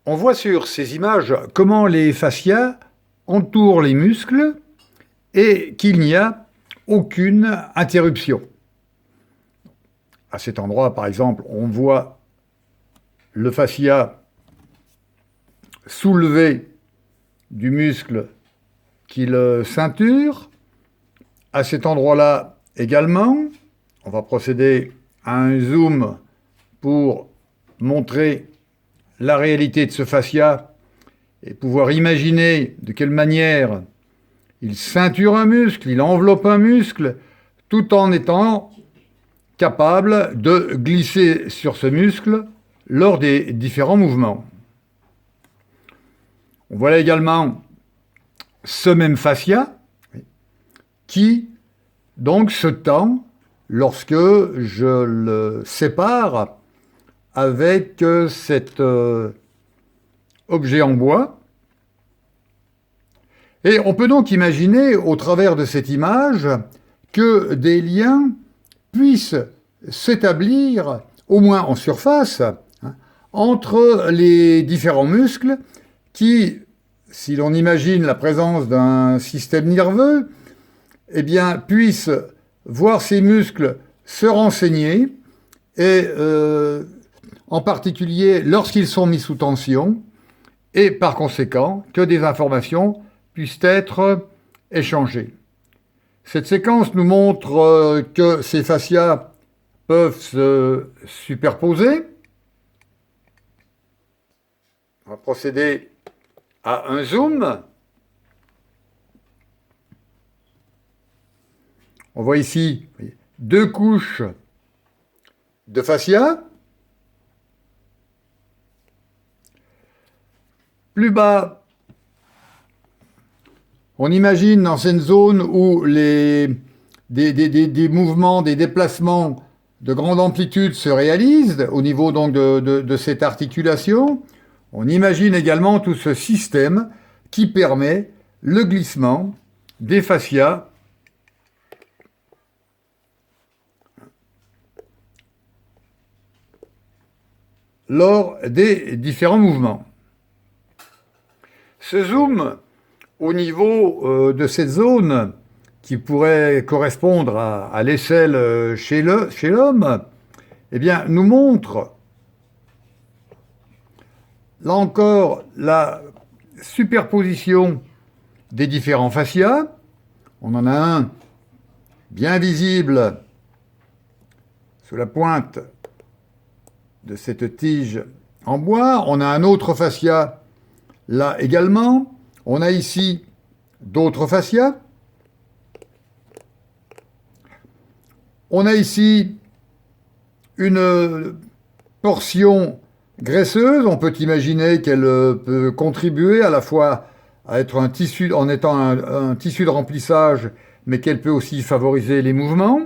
On voit sur ces images comment les fascias entourent les muscles et qu'il n'y a aucune interruption. À cet endroit, par exemple, on voit le fascia soulevé du muscle qui le ceinture. À cet endroit-là également, on va procéder à un zoom pour montrer la réalité de ce fascia et pouvoir imaginer de quelle manière il ceinture un muscle, il enveloppe un muscle, tout en étant capable de glisser sur ce muscle lors des différents mouvements. On voit là également ce même fascia qui donc se tend lorsque je le sépare avec cet objet en bois. Et on peut donc imaginer, au travers de cette image, que des liens puissent s'établir, au moins en surface, entre les différents muscles qui, si l'on imagine la présence d'un système nerveux, eh bien, puissent voir ces muscles se renseigner et en particulier lorsqu'ils sont mis sous tension, et par conséquent que des informations puissent être échangées. Cette séquence nous montre que ces fascias peuvent se superposer. On va procéder à un zoom. On voit ici deux couches de fascia. Plus bas, on imagine dans cette zone où des mouvements, des déplacements de grande amplitude se réalisent au niveau donc de cette articulation. On imagine également tout ce système qui permet le glissement des fascias lors des différents mouvements. Ce zoom au niveau de cette zone qui pourrait correspondre à l'aisselle chez l'homme, eh bien, nous montre là encore la superposition des différents fascias. On en a un bien visible sous la pointe de cette tige en bois. On a un autre fascia là également. On a ici d'autres fascias. On a ici une portion graisseuse. On peut imaginer qu'elle peut contribuer à la fois à être un tissu, en étant un tissu de remplissage, mais qu'elle peut aussi favoriser les mouvements.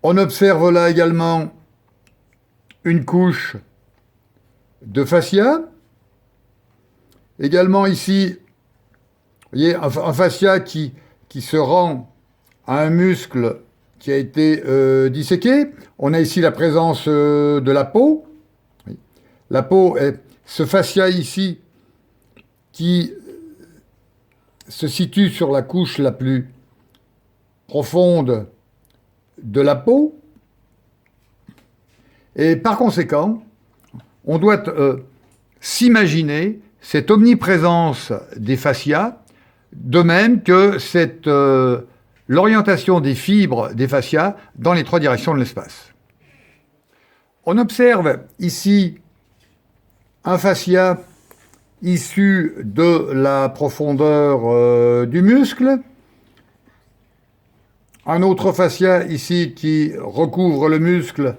On observe là également une couche de fascia. Également ici, vous voyez, un fascia qui se rend à un muscle qui a été disséqué. On a ici la présence de la peau. La peau est ce fascia ici qui se situe sur la couche la plus profonde de la peau. Et par conséquent, on doit s'imaginer cette omniprésence des fascias, de même que l'orientation des fibres des fascias dans les trois directions de l'espace. On observe ici un fascia issu de la profondeur du muscle, un autre fascia ici qui recouvre le muscle,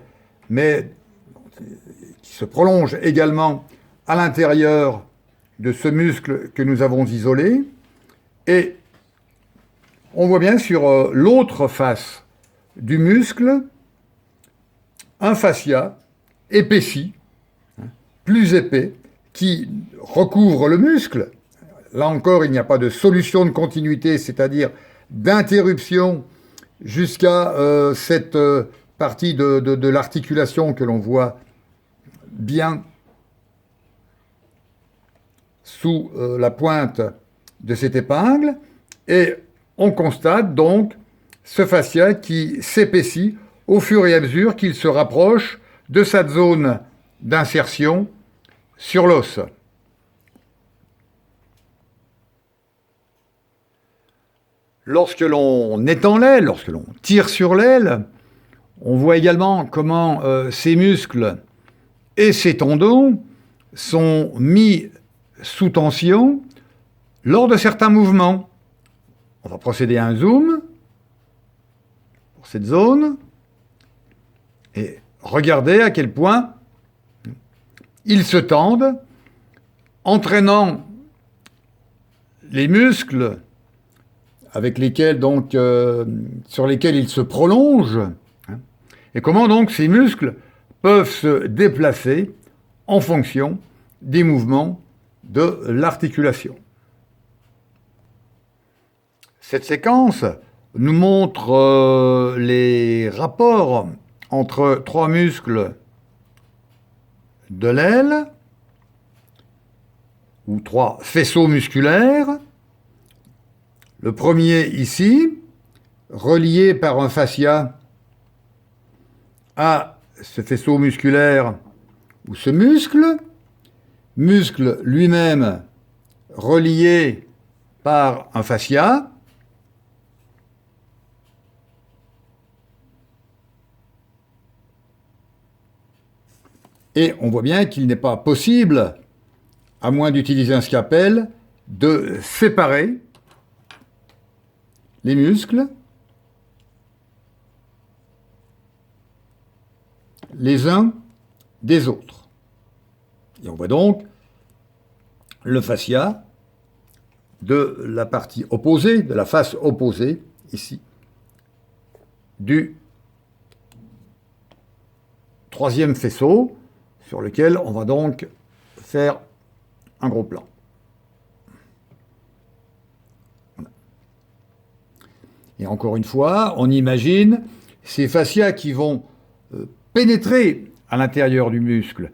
mais qui se prolonge également à l'intérieur de ce muscle que nous avons isolé. Et on voit bien sur l'autre face du muscle un fascia épaissi, plus épais, qui recouvre le muscle. Là encore, il n'y a pas de solution de continuité, c'est-à-dire d'interruption jusqu'à cette partie de l'articulation que l'on voit bien sous la pointe de cette épingle, et on constate donc ce fascia qui s'épaissit au fur et à mesure qu'il se rapproche de sa zone d'insertion sur l'os. Lorsque l'on étend l'aile, lorsque l'on tire sur l'aile, on voit également comment ces muscles et ces tendons sont mis sous tension lors de certains mouvements. On va procéder à un zoom pour cette zone et regardez à quel point ils se tendent, entraînant les muscles avec lesquels donc sur lesquels ils se prolongent, et comment donc ces muscles peuvent se déplacer en fonction des mouvements de l'articulation. Cette séquence nous montre les rapports entre trois muscles de l'aile, ou trois faisceaux musculaires. Le premier ici, relié par un fascia à ce faisceau musculaire ou ce muscle lui-même relié par un fascia, et on voit bien qu'il n'est pas possible, à moins d'utiliser un scalpel, de séparer les muscles les uns des autres. Et on voit donc le fascia de la partie opposée, de la face opposée, ici, du troisième faisceau, sur lequel on va donc faire un gros plan. Voilà. Et encore une fois, on imagine ces fascias qui vont pénétrer à l'intérieur du muscle,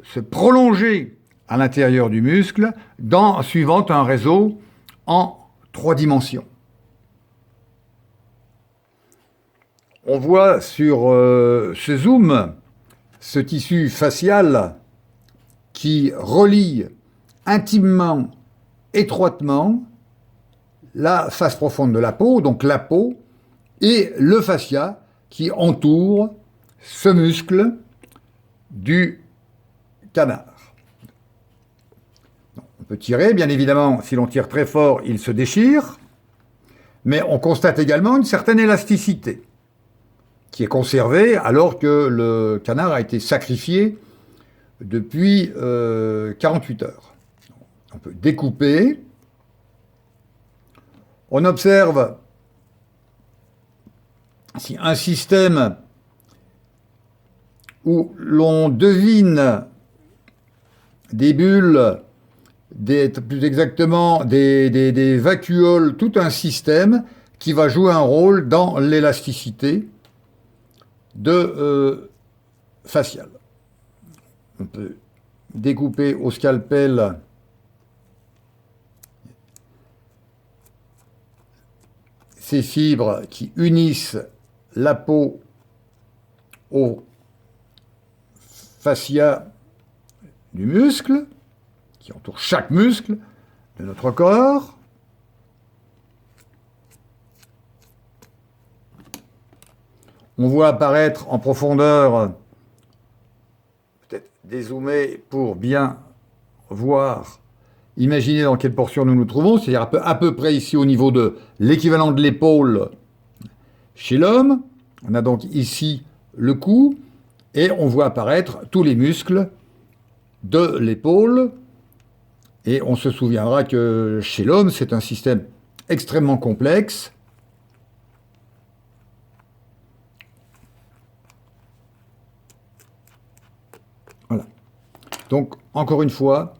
se prolonger à l'intérieur du muscle, suivant un réseau en 3 dimensions. On voit sur ce zoom ce tissu facial qui relie intimement, étroitement, la face profonde de la peau, donc la peau, et le fascia qui entoure ce muscle du canard. On peut tirer, bien évidemment, si l'on tire très fort, il se déchire, mais on constate également une certaine élasticité qui est conservée alors que le canard a été sacrifié depuis 48 heures. On peut découper. On observe si un système où l'on devine des bulles, plus exactement des vacuoles, tout un système qui va jouer un rôle dans l'élasticité faciale. On peut découper au scalpel ces fibres qui unissent la peau au fascia du muscle, qui entoure chaque muscle de notre corps. On voit apparaître en profondeur, peut-être dézoomer pour bien voir, imaginer dans quelle portion nous nous trouvons, c'est-à-dire à peu près ici au niveau de l'équivalent de l'épaule chez l'homme. On a donc ici le cou, et on voit apparaître tous les muscles de l'épaule. Et on se souviendra que chez l'homme, c'est un système extrêmement complexe. Voilà. Donc, encore une fois,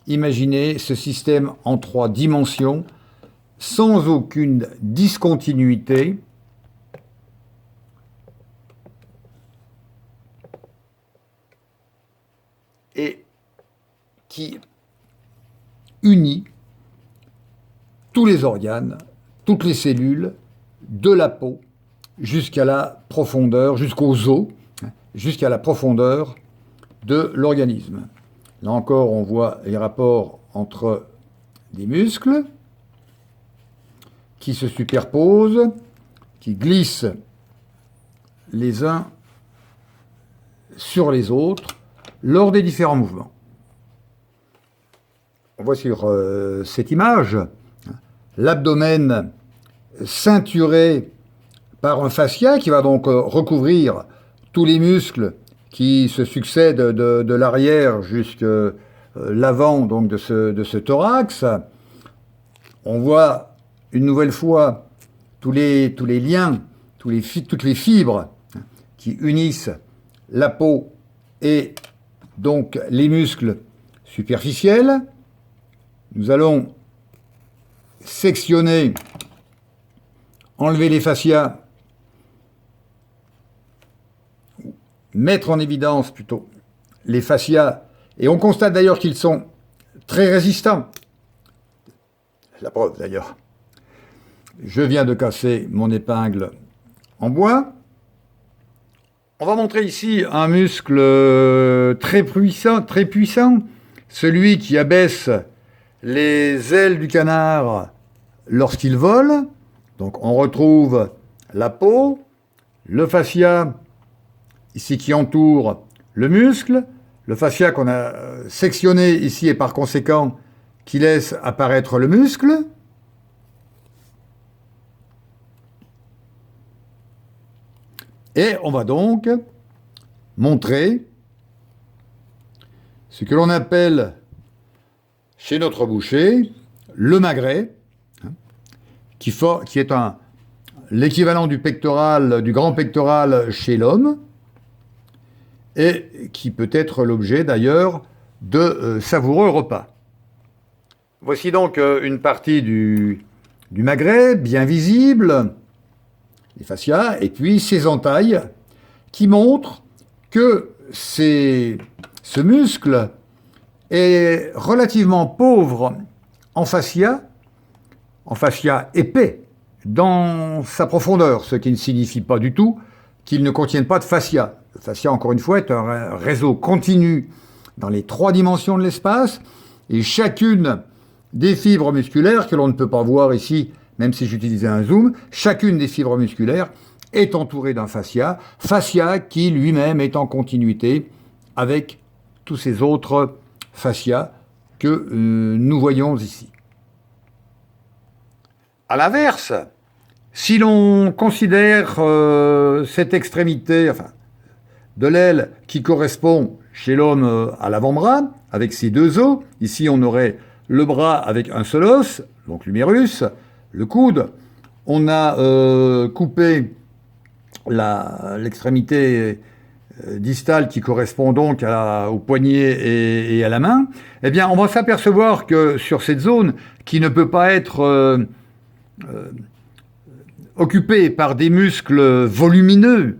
imaginez ce système en 3 dimensions, sans aucune discontinuité, qui unit tous les organes, toutes les cellules, de la peau jusqu'à la profondeur, jusqu'aux os, jusqu'à la profondeur de l'organisme. Là encore, on voit les rapports entre des muscles qui se superposent, qui glissent les uns sur les autres lors des différents mouvements. On voit sur cette image l'abdomen ceinturé par un fascia qui va donc recouvrir tous les muscles qui se succèdent de l'arrière jusqu'à l'avant donc de ce thorax. On voit une nouvelle fois tous les liens, toutes les fibres qui unissent la peau et donc les muscles superficiels. Nous allons sectionner, enlever les fascias, mettre en évidence plutôt les fascias, et on constate d'ailleurs qu'ils sont très résistants. La preuve d'ailleurs. Je viens de casser mon épingle en bois. On va montrer ici un muscle très puissant, celui qui abaisse les ailes du canard lorsqu'il vole. Donc on retrouve la peau, le fascia ici qui entoure le muscle, le fascia qu'on a sectionné ici et par conséquent qui laisse apparaître le muscle. Et on va donc montrer ce que l'on appelle chez notre boucher le magret, qui est l'équivalent du pectoral, du grand pectoral chez l'homme, et qui peut être l'objet d'ailleurs de savoureux repas. Voici donc une partie du magret, bien visible, les fascias, et puis ces entailles qui montrent que ce muscle est relativement pauvre en fascia épais dans sa profondeur, ce qui ne signifie pas du tout qu'ils ne contiennent pas de fascia. Le fascia, encore une fois, est un réseau continu dans les 3 dimensions de l'espace, et chacune des fibres musculaires, que l'on ne peut pas voir ici, même si j'utilisais un zoom, chacune des fibres musculaires est entourée d'un fascia qui lui-même est en continuité avec tous ces autres fascias que nous voyons ici. À l'inverse, si l'on considère cette extrémité de l'aile qui correspond chez l'homme à l'avant-bras, avec ses 2 os, ici on aurait le bras avec un seul os, donc l'humérus, le coude, on a coupé l'extrémité distale qui correspond donc au poignet et à la main, eh bien on va s'apercevoir que sur cette zone qui ne peut pas être occupée par des muscles volumineux,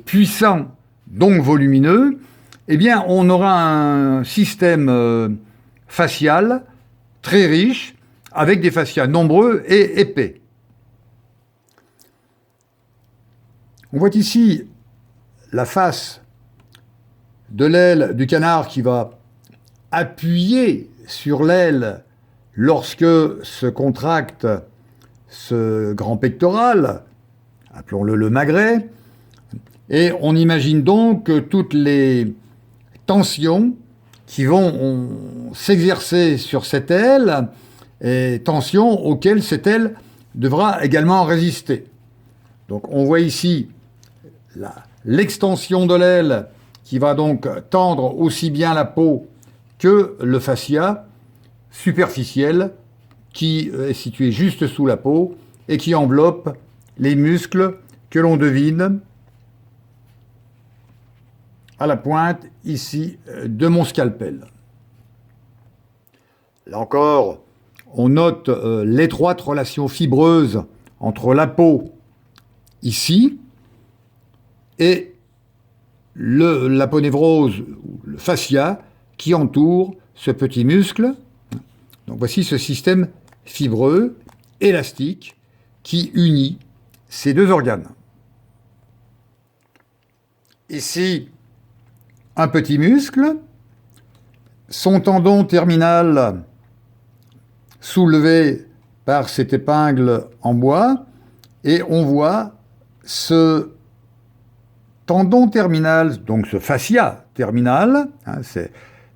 puissants, donc volumineux, eh bien on aura un système facial très riche, avec des fascias nombreux et épais. On voit ici la face de l'aile du canard qui va appuyer sur l'aile lorsque se contracte ce grand pectoral, appelons-le le magret, et on imagine donc toutes les tensions qui vont s'exercer sur cette aile, et tensions auxquelles cette aile devra également résister. Donc on voit ici l'extension de l'aile qui va donc tendre aussi bien la peau que le fascia superficiel qui est situé juste sous la peau et qui enveloppe les muscles que l'on devine à la pointe ici de mon scalpel. Là encore, on note l'étroite relation fibreuse entre la peau ici et l'aponévrose, le fascia, qui entoure ce petit muscle. Donc voici ce système fibreux, élastique, qui unit ces deux organes. Ici, un petit muscle, son tendon terminal soulevé par cette épingle en bois, et on voit ce tendon terminal, donc ce fascia terminal, hein,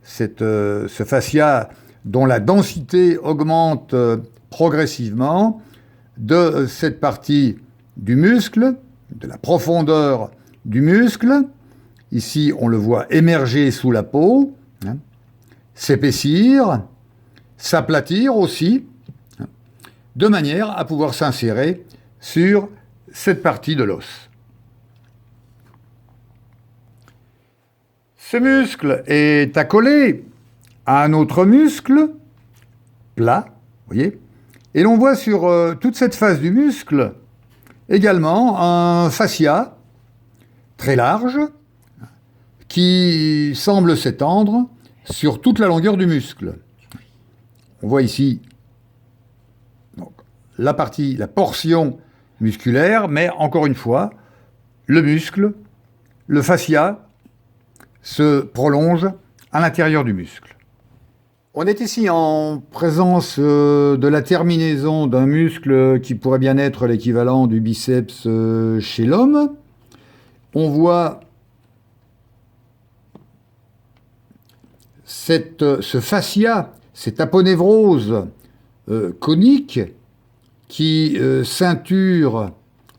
ce fascia dont la densité augmente progressivement de cette partie du muscle, de la profondeur du muscle. Ici, on le voit émerger sous la peau, hein, s'épaissir, s'aplatir aussi, hein, de manière à pouvoir s'insérer sur cette partie de l'os. Ce muscle est accolé à un autre muscle, plat, vous voyez, et l'on voit sur toute cette face du muscle également un fascia très large qui semble s'étendre sur toute la longueur du muscle. On voit ici donc, la portion musculaire, mais encore une fois, le muscle, le fascia, se prolonge à l'intérieur du muscle. On est ici en présence de la terminaison d'un muscle qui pourrait bien être l'équivalent du biceps chez l'homme. On voit ce fascia, cette aponévrose conique qui ceinture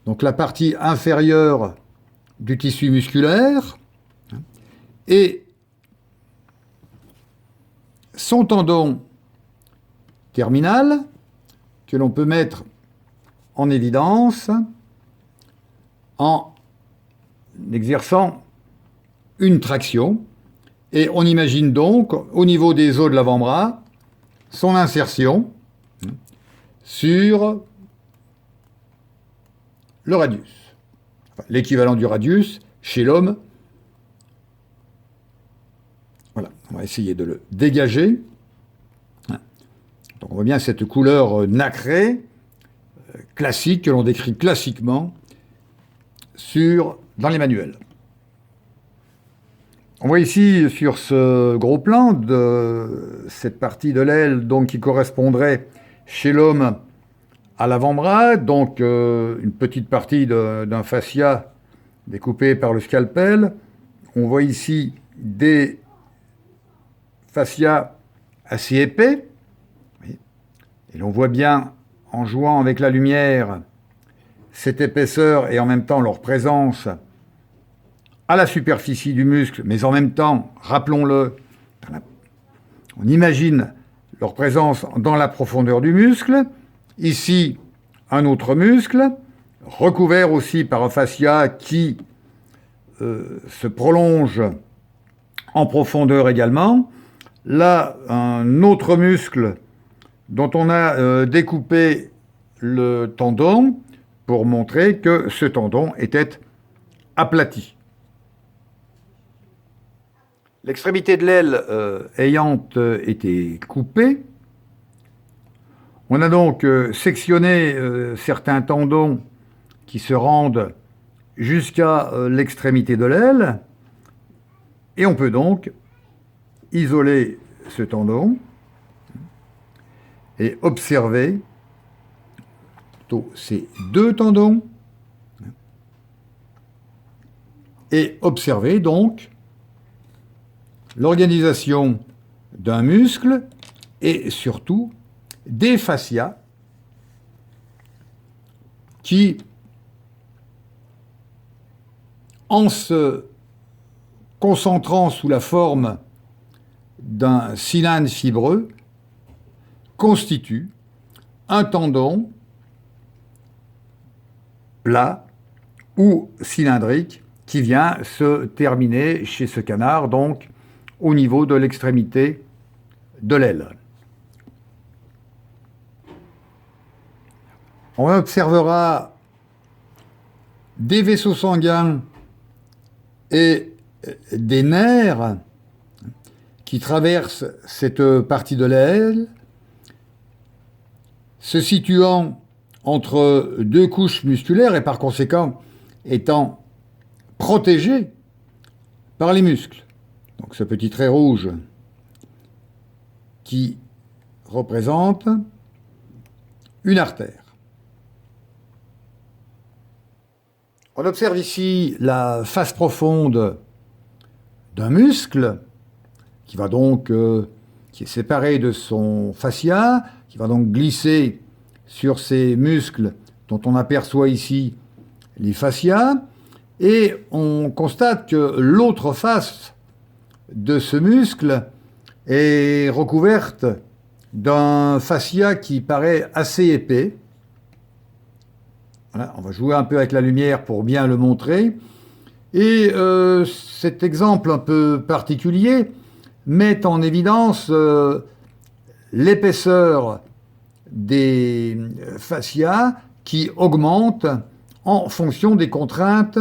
donc la partie inférieure du tissu musculaire, et son tendon terminal, que l'on peut mettre en évidence en exerçant une traction. Et on imagine donc, au niveau des os de l'avant-bras, son insertion sur le radius. Enfin, l'équivalent du radius chez l'homme. Voilà, on va essayer de le dégager. Donc on voit bien cette couleur nacrée, classique, que l'on décrit classiquement dans les manuels. On voit ici, sur ce gros plan, de cette partie de l'aile donc, qui correspondrait chez l'homme à l'avant-bras, donc une petite partie d'un fascia découpé par le scalpel. On voit ici des fascia assez épais, et l'on voit bien, en jouant avec la lumière, cette épaisseur et en même temps leur présence à la superficie du muscle, mais en même temps, rappelons-le, on imagine leur présence dans la profondeur du muscle. Ici, un autre muscle, recouvert aussi par un fascia qui se prolonge en profondeur également. Là, un autre muscle dont on a découpé le tendon pour montrer que ce tendon était aplati. L'extrémité de l'aile ayant été coupée, on a donc sectionné certains tendons qui se rendent jusqu'à l'extrémité de l'aile, et on peut donc isoler ce tendon et observer plutôt ces deux tendons et observer donc l'organisation d'un muscle et surtout des fascias qui, en se concentrant sous la forme d'un cylindre fibreux, constituent un tendon plat ou cylindrique qui vient se terminer chez ce canard, donc au niveau de l'extrémité de l'aile. On observera des vaisseaux sanguins et des nerfs qui traverse cette partie de l'aile, se situant entre deux couches musculaires et par conséquent étant protégé par les muscles. Donc ce petit trait rouge qui représente une artère. On observe ici la face profonde d'un muscle qui va donc, qui est séparé de son fascia, qui va donc glisser sur ces muscles dont on aperçoit ici les fascias, et on constate que l'autre face de ce muscle est recouverte d'un fascia qui paraît assez épais. Voilà, on va jouer un peu avec la lumière pour bien le montrer. Et cet exemple un peu particulier met en évidence l'épaisseur des fascias qui augmente en fonction des contraintes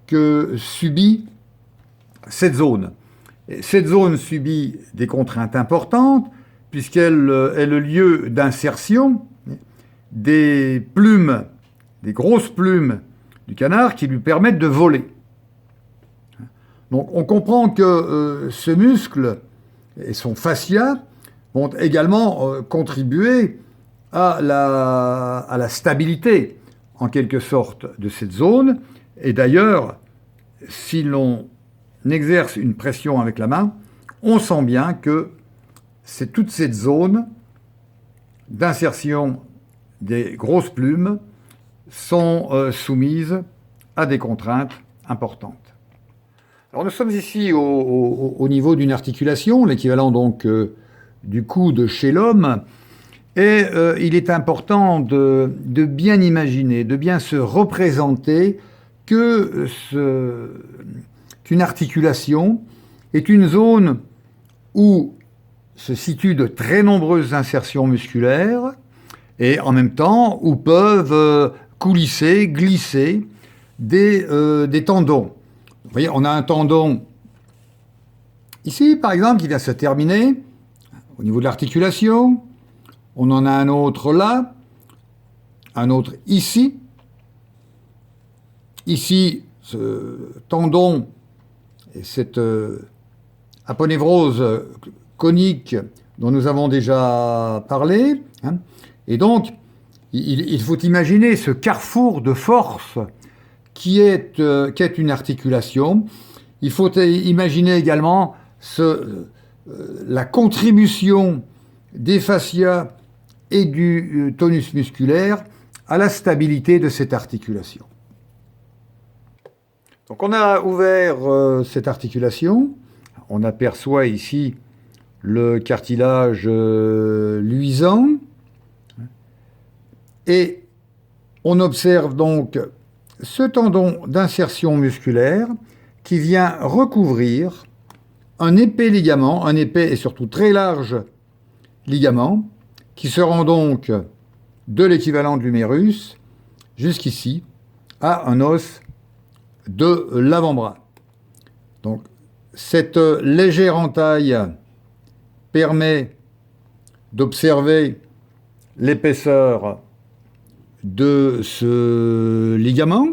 que subit cette zone. Et cette zone subit des contraintes importantes puisqu'elle est le lieu d'insertion des plumes, des grosses plumes du canard qui lui permettent de voler. Donc on comprend que ce muscle et son fascia vont également contribuer à la stabilité, en quelque sorte, de cette zone. Et d'ailleurs, si l'on exerce une pression avec la main, on sent bien que c'est toute cette zone d'insertion des grosses plumes sont soumises à des contraintes importantes. Alors nous sommes ici au niveau d'une articulation, l'équivalent donc du coude chez l'homme, et il est important de bien imaginer, de bien se représenter qu'une articulation est une zone où se situent de très nombreuses insertions musculaires et en même temps où peuvent coulisser, glisser des tendons. Vous voyez, on a un tendon ici, par exemple, qui vient se terminer au niveau de l'articulation. On en a un autre là, un autre ici. Ici, ce tendon et cette aponévrose conique dont nous avons déjà parlé. Et donc, il faut imaginer ce carrefour de force qu'est une articulation. Il faut imaginer également la contribution des fascias et du tonus musculaire à la stabilité de cette articulation. Donc on a ouvert cette articulation. On aperçoit ici le cartilage luisant. Et on observe donc ce tendon d'insertion musculaire qui vient recouvrir un épais ligament, un épais et surtout très large ligament, qui se rend donc de l'équivalent de l'humérus jusqu'ici à un os de l'avant-bras. Donc cette légère entaille permet d'observer l'épaisseur de ce ligament.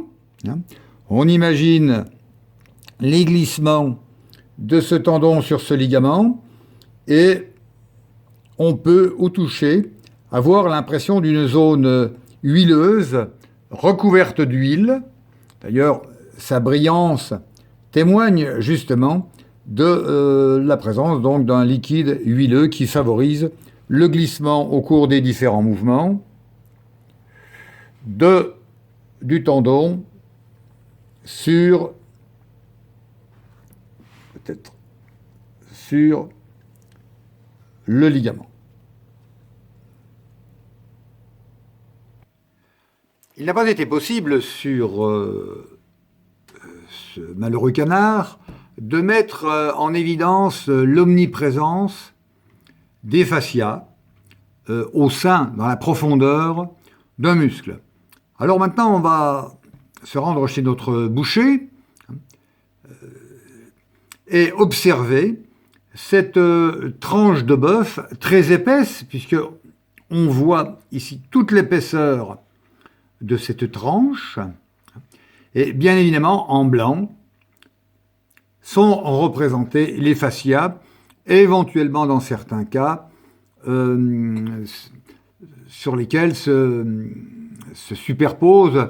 On imagine les glissements de ce tendon sur ce ligament et on peut, au toucher, avoir l'impression d'une zone huileuse, recouverte d'huile. D'ailleurs, sa brillance témoigne justement de la présence donc d'un liquide huileux qui favorise le glissement au cours des différents mouvements du tendon sur le ligament. Il n'a pas été possible sur ce malheureux canard de mettre en évidence l'omniprésence des fascias au sein, dans la profondeur d'un muscle. Alors maintenant, on va se rendre chez notre boucher et observer cette tranche de bœuf très épaisse, puisque on voit ici toute l'épaisseur de cette tranche, et bien évidemment en blanc sont représentés les fascias, éventuellement dans certains cas sur lesquels se superpose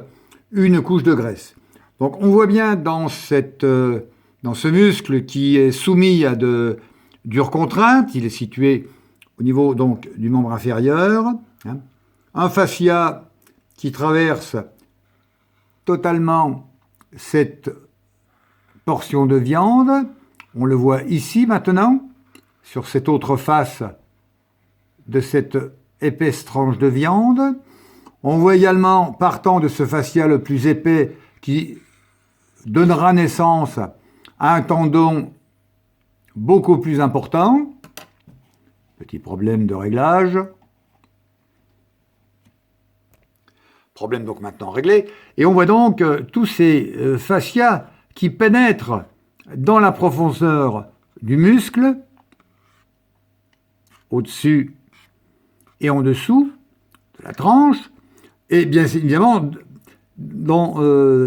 une couche de graisse. Donc on voit bien dans ce muscle qui est soumis à de dures contraintes, il est situé au niveau donc du membre inférieur, hein, un fascia qui traverse totalement cette portion de viande, on le voit ici maintenant, sur cette autre face de cette épaisse tranche de viande. On voit également, partant de ce fascia le plus épais, qui donnera naissance à un tendon beaucoup plus important. Petit problème de réglage. Problème donc maintenant réglé. Et on voit donc tous ces fascias qui pénètrent dans la profondeur du muscle, au-dessus et en dessous de la tranche, et bien évidemment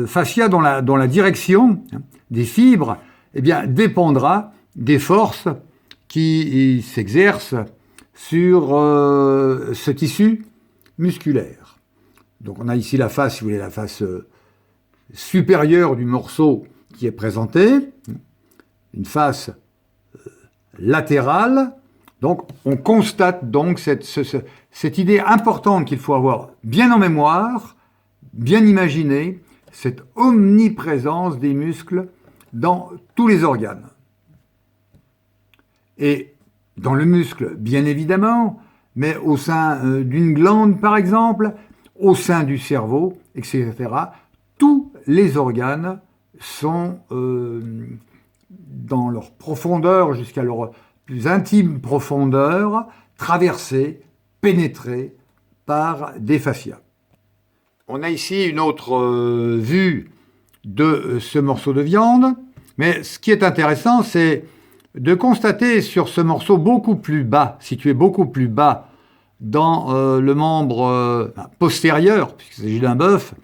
fascia dont la direction des fibres dépendra des forces qui s'exercent sur ce tissu musculaire. Donc on a ici la face, si vous voulez, la face supérieure du morceau qui est présentée, une face latérale. Donc on constate donc cette idée importante qu'il faut avoir bien en mémoire, bien imaginer, cette omniprésence des muscles dans tous les organes. Et dans le muscle, bien évidemment, mais au sein d'une glande, par exemple, au sein du cerveau, etc., tous les organes sont dans leur profondeur, jusqu'à leur plus intime profondeur, traversés, pénétrés par des fascias. On a ici une autre vue de ce morceau de viande, mais ce qui est intéressant, c'est de constater sur ce morceau beaucoup plus bas, situé beaucoup plus bas dans le membre postérieur, puisqu'il s'agit d'un bœuf,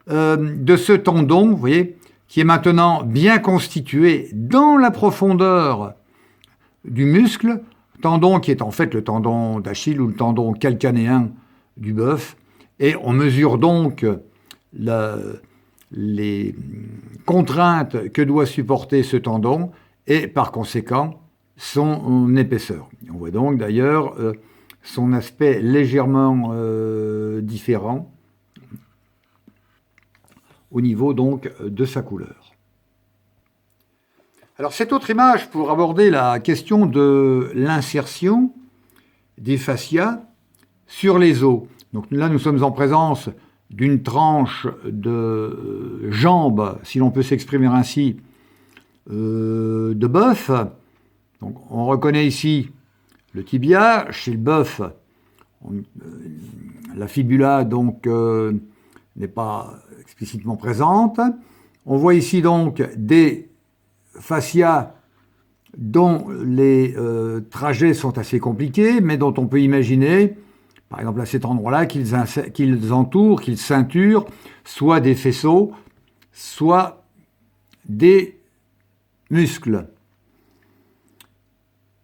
de ce tendon, vous voyez, qui est maintenant bien constitué dans la profondeur du muscle, tendon qui est en fait le tendon d'Achille ou le tendon calcanéen du bœuf, et on mesure donc les contraintes que doit supporter ce tendon et par conséquent son épaisseur. On voit donc d'ailleurs son aspect légèrement différent au niveau donc de sa couleur. Alors cette autre image pour aborder la question de l'insertion des fascias sur les os. Donc là nous sommes en présence d'une tranche de jambe, si l'on peut s'exprimer ainsi, de bœuf. Donc on reconnaît ici le tibia, chez le bœuf, la fibula donc n'est pas explicitement présente. On voit ici donc des fascias dont les trajets sont assez compliqués, mais dont on peut imaginer, par exemple à cet endroit-là, qu'ils entourent, qu'ils ceinturent, soit des faisceaux, soit des muscles.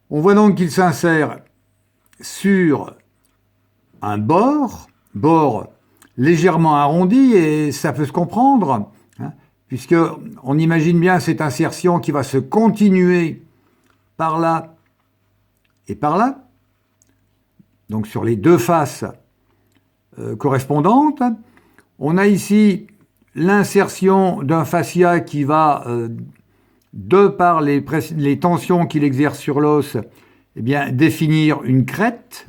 On voit donc qu'il s'insère sur un bord légèrement arrondi, et ça peut se comprendre, hein, puisqu'on imagine bien cette insertion qui va se continuer par là et par là, donc sur les deux faces correspondantes. On a ici l'insertion d'un fascia qui va, de par les tensions qu'il exerce sur l'os, définir une crête,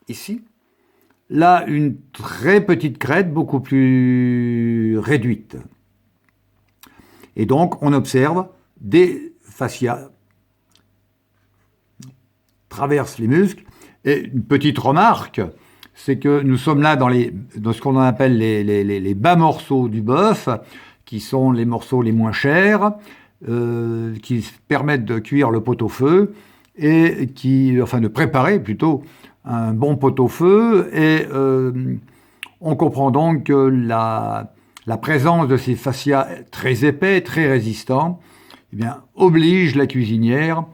ici. Là, une très petite crête, beaucoup plus réduite. Et donc, on observe des fascias traversent les muscles. Et une petite remarque, c'est que nous sommes là dans ce qu'on appelle les bas morceaux du bœuf, qui sont les morceaux les moins chers, qui permettent de cuire le pot-au-feu. et enfin de préparer plutôt un bon pot-au-feu, et on comprend donc que la présence de ces fascias très épais, très résistants, eh bien, oblige la cuisinière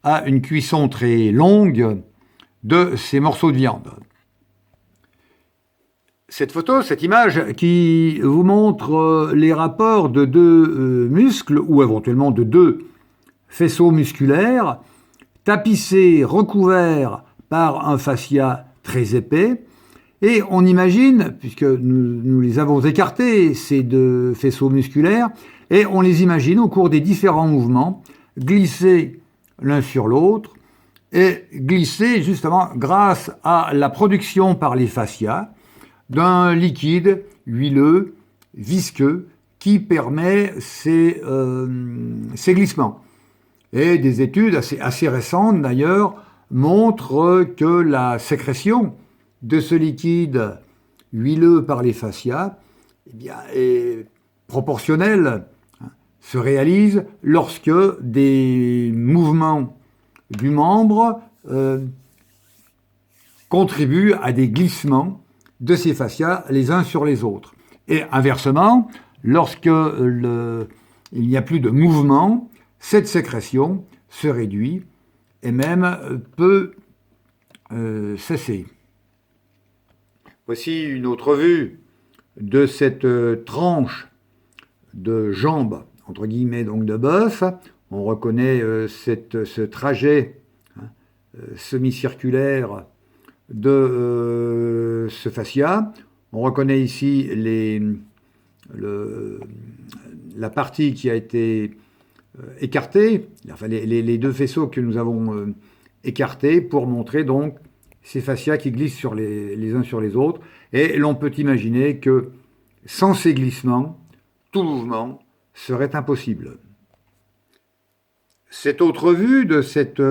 à une cuisson très longue de ces morceaux de viande. Cette photo, cette image qui vous montre les rapports de deux muscles ou éventuellement de deux faisceaux musculaires tapissés, recouverts par un fascia très épais, et on imagine, puisque nous les avons écartés, ces deux faisceaux musculaires, et on les imagine au cours des différents mouvements glisser l'un sur l'autre, et glisser justement grâce à la production par les fascias d'un liquide huileux, visqueux, qui permet ces glissements. Et des études assez récentes d'ailleurs montrent que la sécrétion de ce liquide huileux par les fascias eh bien, est proportionnelle, se réalise lorsque des mouvements du membre contribuent à des glissements de ces fascias les uns sur les autres. Et inversement, lorsque il n'y a plus de mouvement, cette sécrétion se réduit et même peut cesser. Voici une autre vue de cette tranche de jambe, entre guillemets, donc de bœuf. On reconnaît ce trajet semi-circulaire de ce fascia. On reconnaît ici la partie qui a été écartés, enfin les deux faisceaux que nous avons écartés pour montrer donc ces fascias qui glissent sur les uns sur les autres. Et l'on peut imaginer que sans ces glissements, tout mouvement serait impossible. Cette autre vue de cette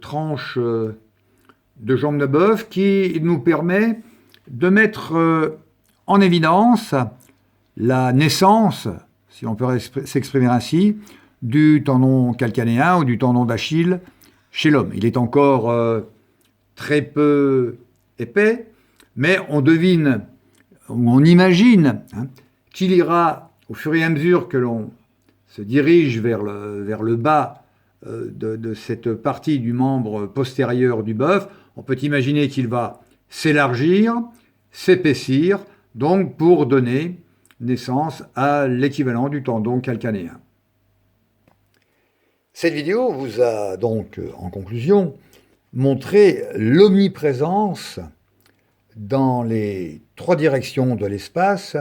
tranche de jambe de bœuf qui nous permet de mettre en évidence la naissance, si on peut s'exprimer ainsi, du tendon calcanéen ou du tendon d'Achille chez l'homme. Il est encore très peu épais, mais on devine, ou on imagine qu'il ira, au fur et à mesure que l'on se dirige vers le bas de cette partie du membre postérieur du bœuf, on peut imaginer qu'il va s'élargir, s'épaissir, donc pour donner naissance à l'équivalent du tendon calcanéen. Cette vidéo vous a donc, en conclusion, montré l'omniprésence dans les trois directions de l'espace